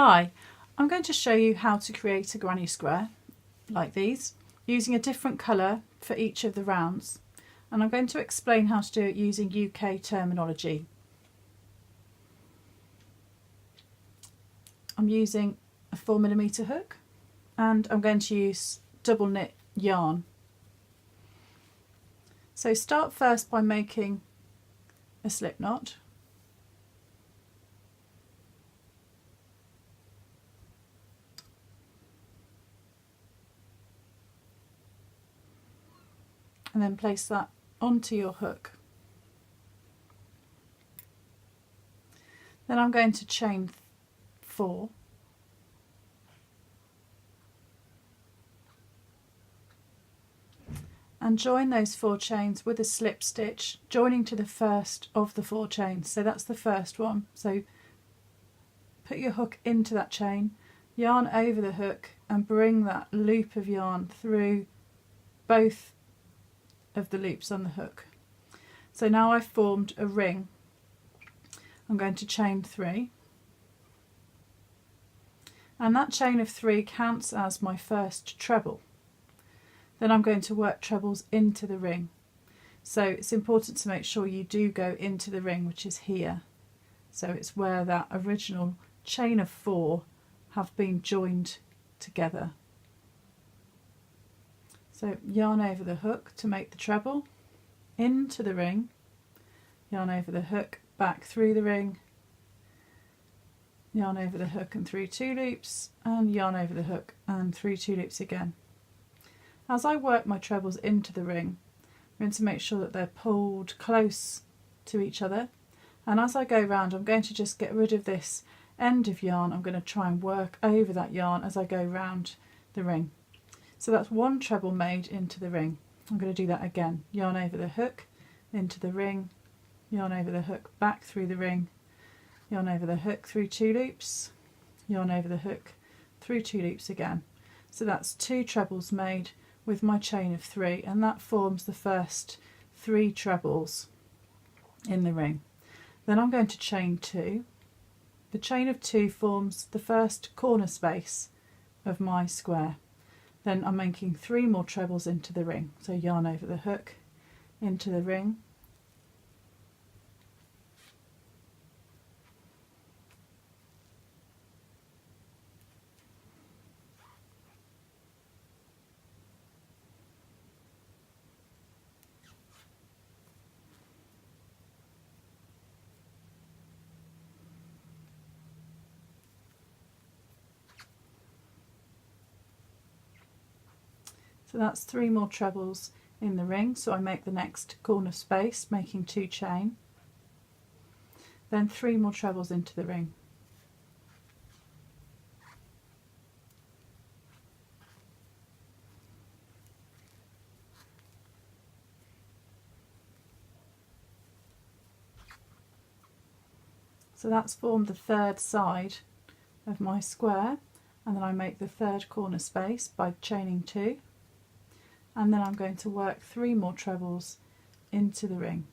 Hi, I'm going to show you how to create a granny square like these using a different colour for each of the rounds, and I'm going to explain how to do it using UK terminology. I'm using a 4mm hook and I'm going to use double knit yarn. So start first by making a slip knot. And then place that onto your hook. Then I'm going to chain 4 and join those 4 chains with a slip stitch, joining to the first of the 4 chains. So that's the first one. So put your hook into that chain, yarn over the hook and bring that loop of yarn through both of the loops on the hook. So now I've formed a ring. I'm going to chain 3, and that chain of 3 counts as my first treble. Then I'm going to work trebles into the ring. So it's important to make sure you do go into the ring, which is here. So it's where that original chain of 4 have been joined together. So yarn over the hook to make the treble, into the ring, yarn over the hook, back through the ring, yarn over the hook and through 2 loops, and yarn over the hook and through 2 loops again. As I work my trebles into the ring, I'm going to make sure that they're pulled close to each other, and as I go round I'm going to just get rid of this end of yarn. I'm going to try and work over that yarn as I go round the ring. So that's 1 treble made into the ring. I'm going to do that again. Yarn over the hook, into the ring, yarn over the hook, back through the ring, yarn over the hook through 2 loops, yarn over the hook through 2 loops again. So that's 2 trebles made with my chain of 3, and that forms the first 3 trebles in the ring. Then I'm going to chain 2. The chain of 2 forms the first corner space of my square. Then I'm making 3 more trebles into the ring. So yarn over the hook, into the ring, so that's 3 more trebles in the ring. So I make the next corner space, making 2 chain, then 3 more trebles into the ring. So that's formed the 3rd side of my square, and then I make the 3rd corner space by chaining 2, and then I'm going to work 3 more trebles into the ring.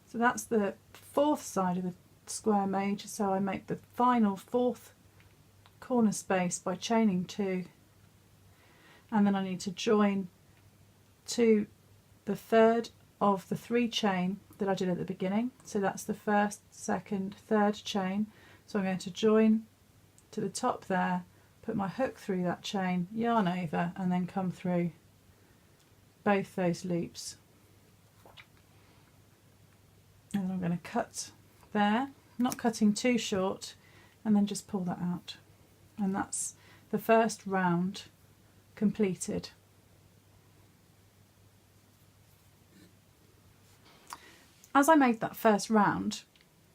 So that's the 4th side of the square made, so I make the final 4th corner space by chaining 2, and then I need to join to the 3rd of the 3 chain that I did at the beginning. So that's the 1st, 2nd, 3rd chain. So I'm going to join to the top there, put my hook through that chain, yarn over, and then come through both those loops. And I'm going to cut there, not cutting too short, and then just pull that out. And that's the first round completed. As I made that first round,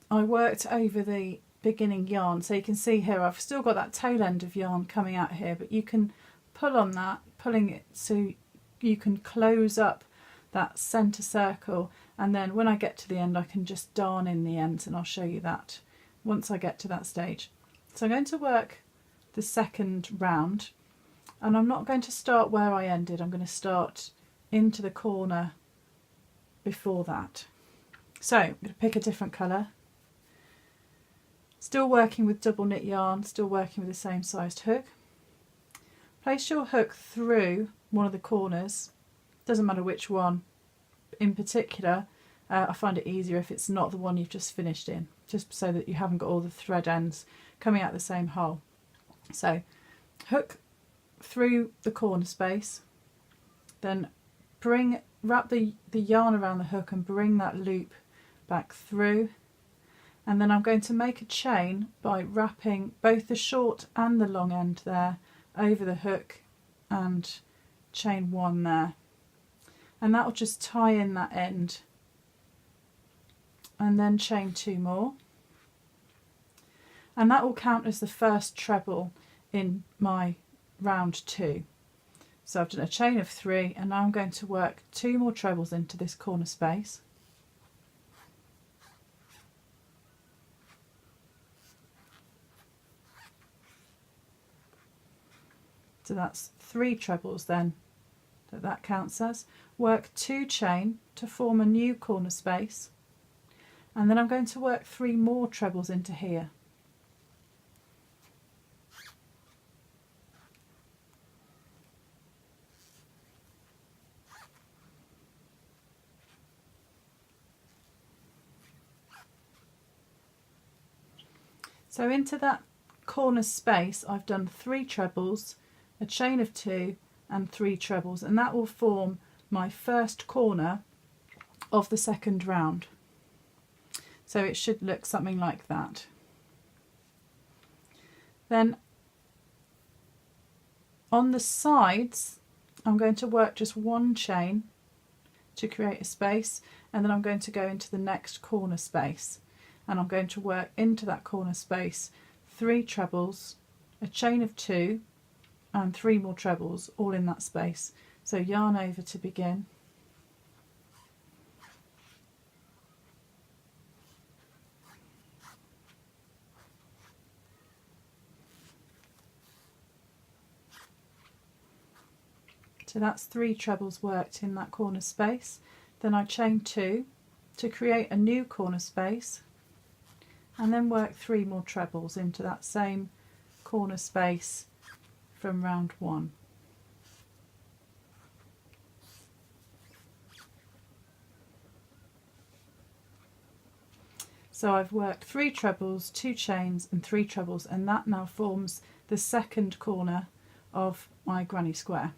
I worked over the beginning yarn. So you can see here I've still got that tail end of yarn coming out here, but you can pull on that, pulling it so you can close up that centre circle, and then when I get to the end I can just darn in the ends, and I'll show you that once I get to that stage. So I'm going to work the second round, and I'm not going to start where I ended. I'm going to start into the corner before that. So I'm going to pick a different colour. Still working with double knit yarn, still working with the same sized hook. Place your hook through one of the corners, doesn't matter which one in particular. I find it easier if it's not the one you've just finished in, just so that you haven't got all the thread ends coming out the same hole. So hook through the corner space, then wrap the yarn around the hook and bring that loop back through, and then I'm going to make a chain by wrapping both the short and the long end there over the hook and chain one there, and that will just tie in that end, and then chain two more, and that will count as the first treble in my round two. So I've done a chain of three, and now I'm going to work two more trebles into this corner space. So that's three trebles then that counts as. Work two chain to form a new corner space, and then I'm going to work three more trebles into here. So into that corner space I've done three trebles, a chain of two and three trebles, and that will form my first corner of the second round. So it should look something like that. Then on the sides I'm going to work just one chain to create a space, and then I'm going to go into the next corner space, and I'm going to work into that corner space three trebles, a chain of two and three more trebles, all in that space. So yarn over to begin. So that's three trebles worked in that corner space. Then I chain two to create a new corner space, and then work three more trebles into that same corner space from round one. So I've worked three trebles, two chains and three trebles, and that now forms the second corner of my granny square.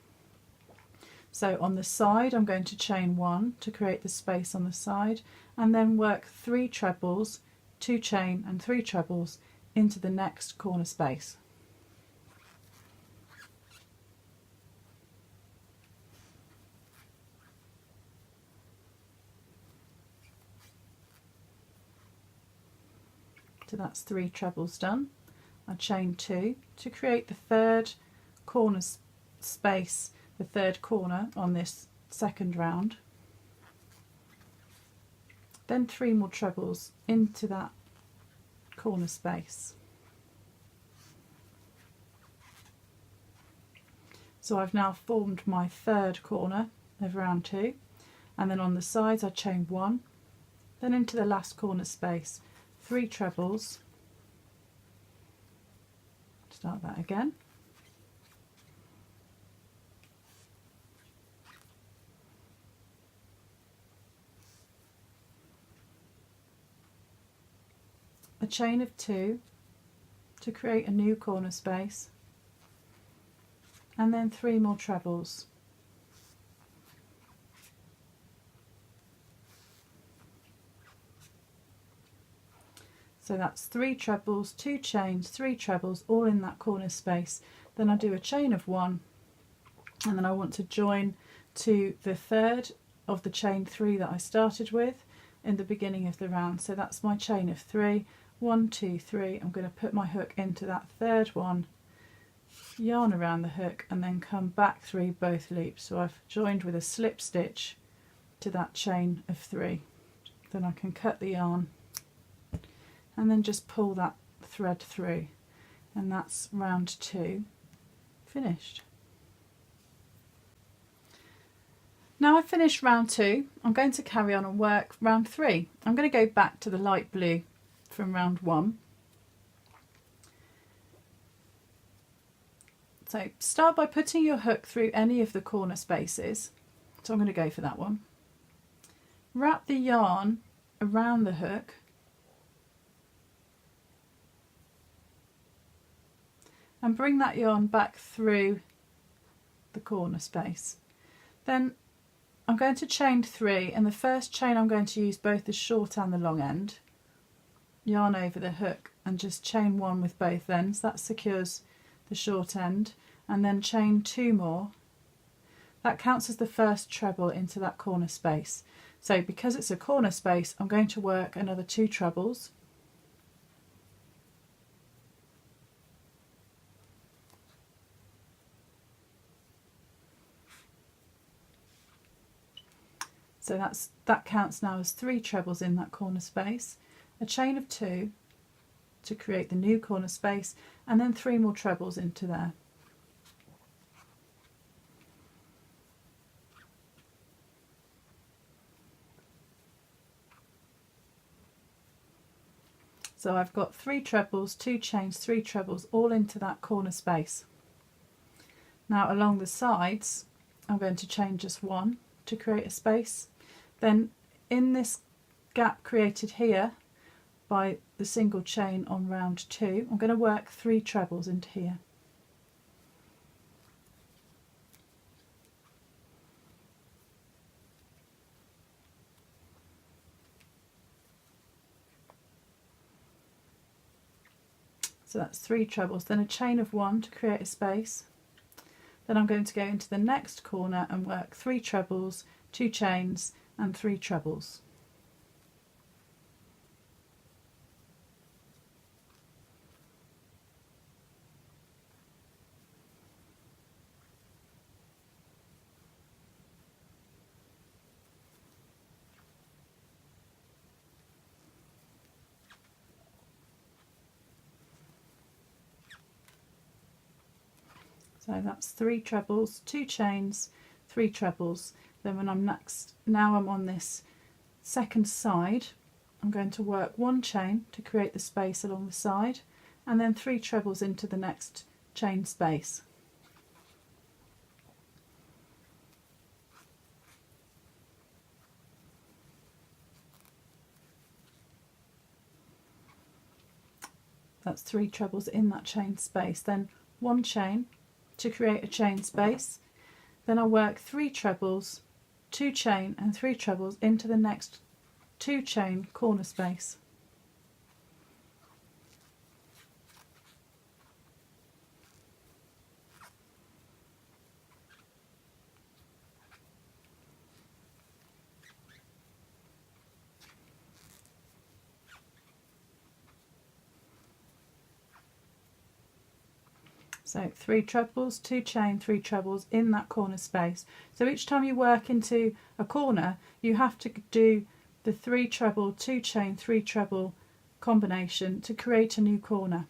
So on the side I'm going to chain one to create the space on the side, and then work three trebles, two chain and three trebles into the next corner space. So that's three trebles done. I chain two to create the third corner space, the third corner on this second round. Then three more trebles into that corner space. So I've now formed my third corner of round two, and then on the sides I chain one, then into the last corner space, three trebles, start that again, a chain of two to create a new corner space, and then three more trebles. So that's three trebles, two chains, three trebles, all in that corner space. Then I do a chain of one, and then I want to join to the third of the chain three that I started with in the beginning of the round. So that's my chain of three, 1, 2, 3. I'm going to put my hook into that third one, yarn around the hook, and then come back through both loops. So I've joined with a slip stitch to that chain of three. Then I can cut the yarn and then just pull that thread through, and that's round 2 finished. Now I've finished round 2, I'm going to carry on and work round 3. I'm going to go back to the light blue from round 1. So start by putting your hook through any of the corner spaces. So I'm going to go for that one. Wrap the yarn around the hook and bring that yarn back through the corner space. Then I'm going to chain 3, and the first chain I'm going to use both the short and the long end. Yarn over the hook and just chain 1 with both ends, that secures the short end, and then chain 2 more. That counts as the first treble into that corner space. So because it's a corner space, I'm going to work another 2 trebles. So that counts now as 3 trebles in that corner space, a chain of 2 to create the new corner space, and then 3 more trebles into there. So I've got 3 trebles, 2 chains, 3 trebles all into that corner space. Now along the sides I'm going to chain just 1 to create a space. Then in this gap created here by the single chain on round 2, I'm going to work 3 trebles into here. So that's 3 trebles, then a chain of 1 to create a space. Then I'm going to go into the next corner and work 3 trebles, 2 chains and 3 trebles. So that's 3 trebles, 2 chains, 3 trebles. Then when now I'm on this second side, I'm going to work 1 chain to create the space along the side, and then 3 trebles into the next chain space. That's 3 trebles in that chain space, then 1 chain to create a chain space. Then I'll work 3 trebles, 2 chain and 3 trebles into the next 2 chain corner space. So 3 trebles, 2 chain, 3 trebles in that corner space. So each time you work into a corner, you have to do the 3 treble, 2 chain, 3 treble combination to create a new corner.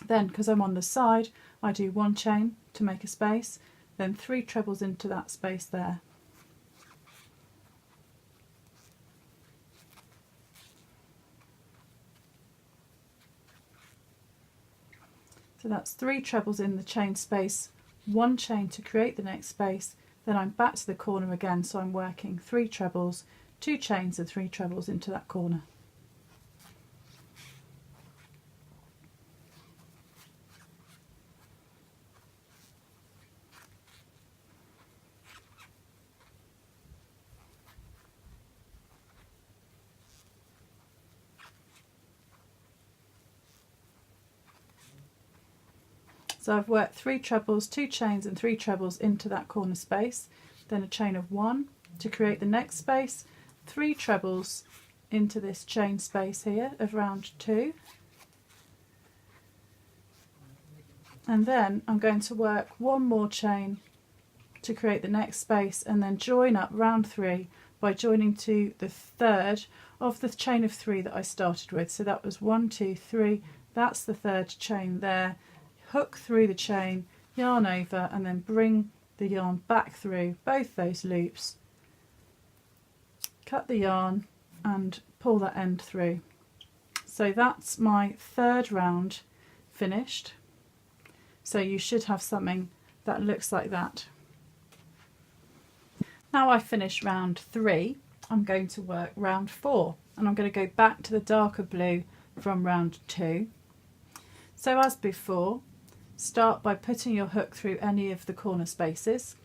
Then, because I'm on the side, I do 1 chain to make a space, then 3 trebles into that space there. So that's 3 trebles in the chain space, 1 chain to create the next space, then I'm back to the corner again, so I'm working 3 trebles, 2 chains and 3 trebles into that corner. So I've worked 3 trebles, 2 chains and 3 trebles into that corner space, then a chain of 1 to create the next space, 3 trebles into this chain space here of round 2, and then I'm going to work 1 more chain to create the next space and then join up round 3 by joining to the third of the chain of 3 that I started with. So that was 1, 2, 3 That's the third chain there. Hook through the chain, yarn over, and then bring the yarn back through both those loops. Cut the yarn and pull that end through. So that's my third round finished. So you should have something that looks like that. Now I've finished round 3, I'm going to work round 4, and I'm going to go back to the darker blue from round 2. So as before, start by putting your hook through any of the corner spaces.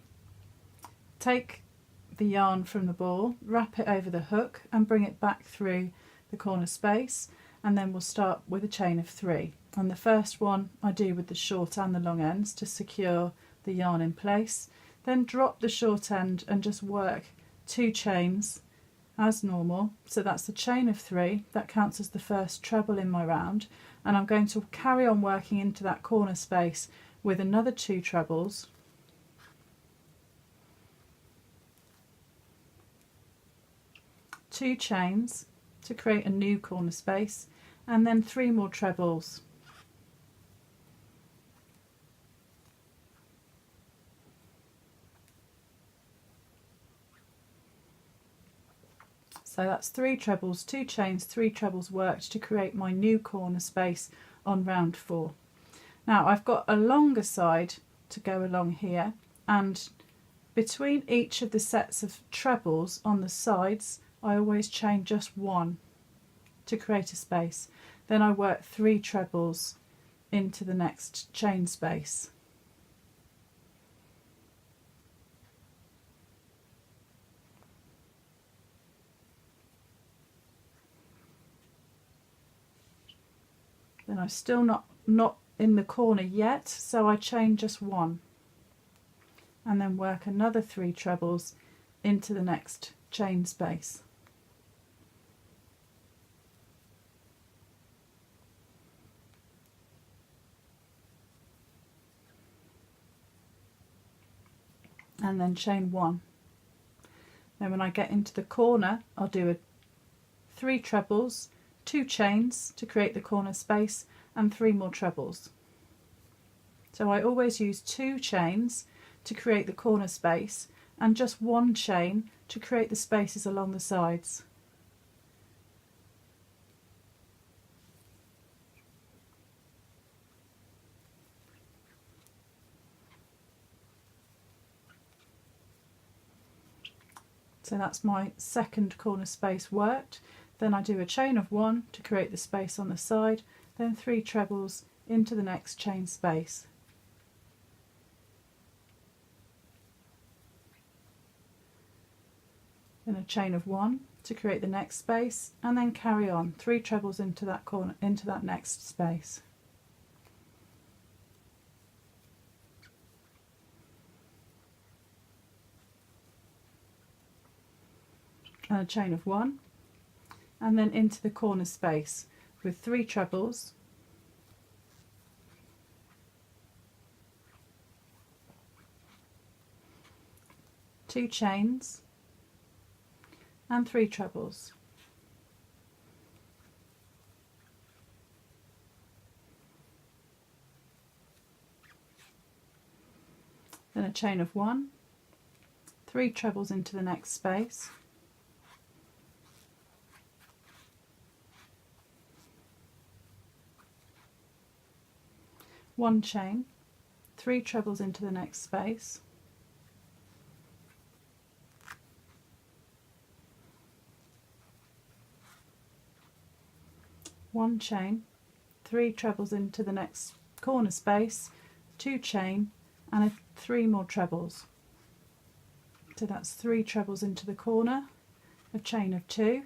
Take the yarn from the ball, wrap it over the hook and bring it back through the corner space, and then we'll start with a chain of 3. And the first one I do with the short and the long ends to secure the yarn in place. Then drop the short end and just work 2 chains as normal. So that's the chain of 3, that counts as the first treble in my round, and I'm going to carry on working into that corner space with another 2 trebles. Two chains to create a new corner space, and then 3 more trebles. So that's 3 trebles, 2 chains, 3 trebles worked to create my new corner space on round 4. Now I've got a longer side to go along here, and between each of the sets of trebles on the sides I always chain just 1 to create a space. Then I work 3 trebles into the next chain space. Then I'm still not in the corner yet, so I chain just 1 and then work another 3 trebles into the next chain space. And then chain 1. Then when I get into the corner, I'll do 3 trebles, 2 chains to create the corner space, and 3 more trebles. So I always use 2 chains to create the corner space and just 1 chain to create the spaces along the sides. So that's my second corner space worked. Then I do a chain of 1 to create the space on the side, then 3 trebles into the next chain space. Then a chain of 1 to create the next space, and then carry on 3 trebles into that corner, into that next space. And a chain of 1, and then into the corner space with 3 trebles, two chains and 3 trebles. Then a chain of 1, 3 trebles into the next space, one chain, 3 trebles into the next space, one chain, 3 trebles into the next corner space, 2 chain, and 3 more trebles. So that's 3 trebles into the corner, a chain of 2,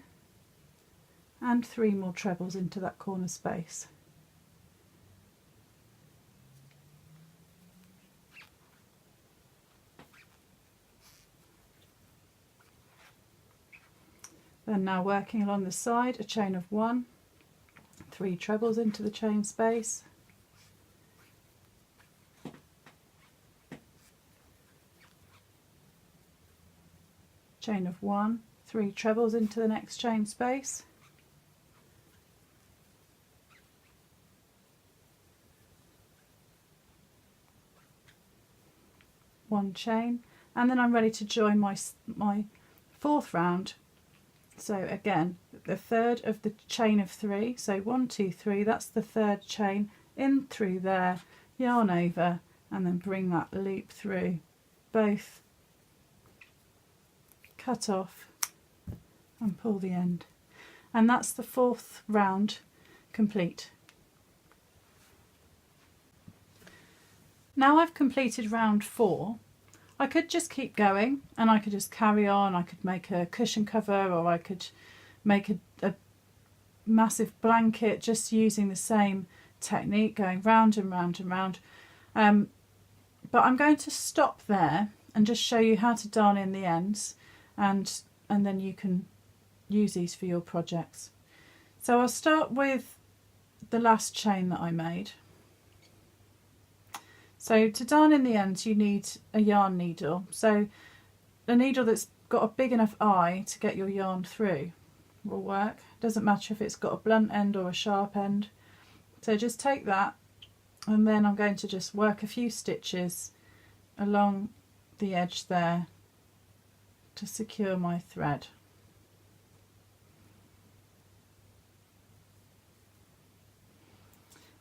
and 3 more trebles into that corner space. Then now working along the side, a chain of 1, 3 trebles into the chain space, chain of 1, 3 trebles into the next chain space, 1 chain, and then I'm ready to join my 4th round. So again, the 3rd of the chain of 3, so 1, 2, 3, that's the 3rd chain, in through there, yarn over, and then bring that loop through both, cut off and pull the end, and that's the 4th round complete. Now I've completed round 4, I could just keep going and I could just carry on. I could make a cushion cover, or I could make a massive blanket just using the same technique, going round and round and round. But I'm going to stop there and just show you how to darn in the ends, and then you can use these for your projects. So I'll start with the last chain that I made. So to darn in the ends you need a yarn needle, so a needle that's got a big enough eye to get your yarn through will work. Doesn't matter if it's got a blunt end or a sharp end. So just take that, and then I'm going to just work a few stitches along the edge there to secure my thread.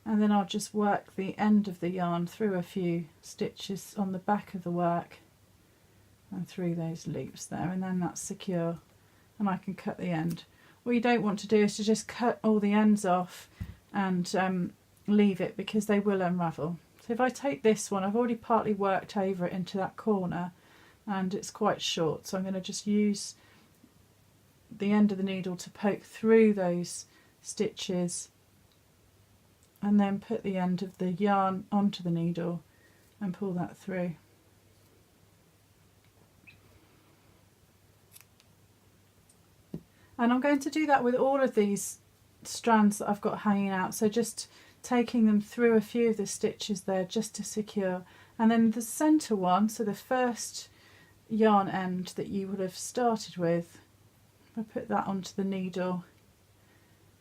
And then I'll just work the end of the yarn through a few stitches on the back of the work and through those loops there, and then that's secure and I can cut the end. What you don't want to do is to just cut all the ends off and leave it, because they will unravel. So if I take this one, I've already partly worked over it into that corner and it's quite short, so I'm going to just use the end of the needle to poke through those stitches and then put the end of the yarn onto the needle and pull that through. And I'm going to do that with all of these strands that I've got hanging out, so just taking them through a few of the stitches there just to secure. And then the centre one, so the first yarn end that you would have started with, I put that onto the needle,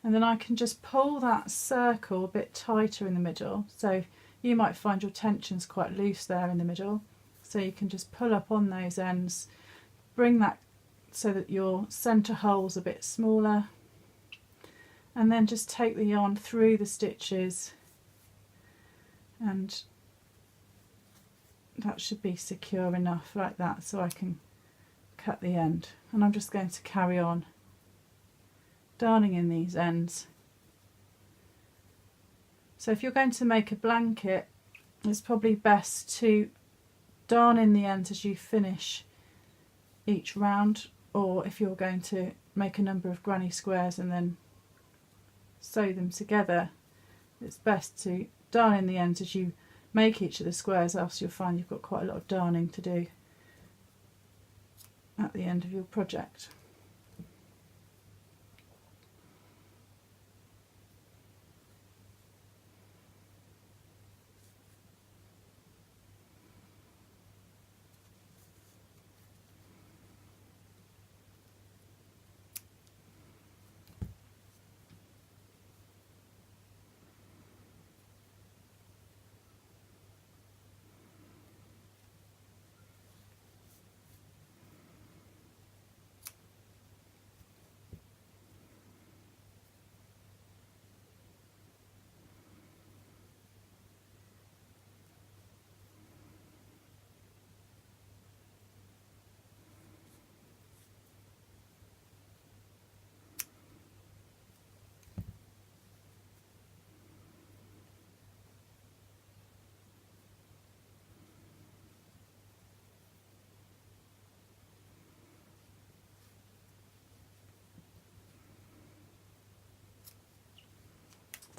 and then I can just pull that circle a bit tighter in the middle. So you might find your tension's quite loose there in the middle, so you can just pull up on those ends, bring that so that your centre hole's a bit smaller, and then just take the yarn through the stitches, and that should be secure enough like that so I can cut the end. And I'm just going to carry on darning in these ends. So if you're going to make a blanket, it's probably best to darn in the ends as you finish each round, or if you're going to make a number of granny squares and then sew them together, it's best to darn in the ends as you make each of the squares, else you'll find you've got quite a lot of darning to do at the end of your project.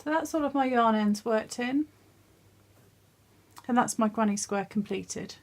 So that's all of my yarn ends worked in, and that's my granny square completed.